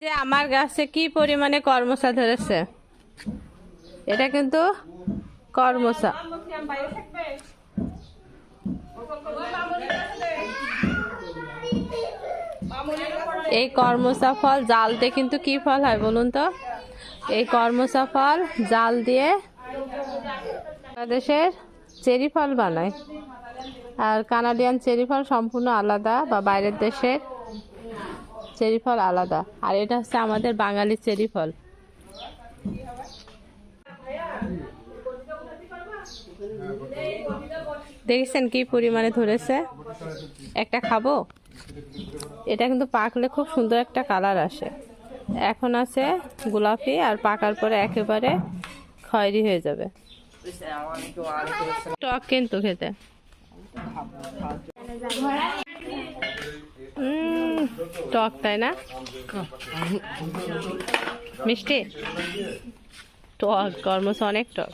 যে আমার গাছে কি পরিমাণে কর্মচা ধরেছে, এটা কিন্তু কর্মচা। এই কর্মচা ফল জাল দিয়ে কিন্তু কি ফল হয় বলুন তো? এই কর্মচা ফল জাল দিয়ে বাংলাদেশের চেরি ফল বানায়। আর কানাডিয়ান চেরি ফল সম্পূর্ণ আলাদা, বা বাইরের দেশের চেরি ফল আলাদা। আর এটা হচ্ছে আমাদের বাঙালি চেরি ফল। দেখেছেন কি পরিমাণে ধরেছে? একটা খাবো? এটা কিন্তু পাকলে খুব সুন্দর একটা কালার আসে। এখন আছে গোলাপি, আর পাকার পরে একেবারে খয়েরি হয়ে যাবে। টক কিন্তু খেতে। টক, তাই না? মিষ্টি টক, কর্মচ অনেক টক।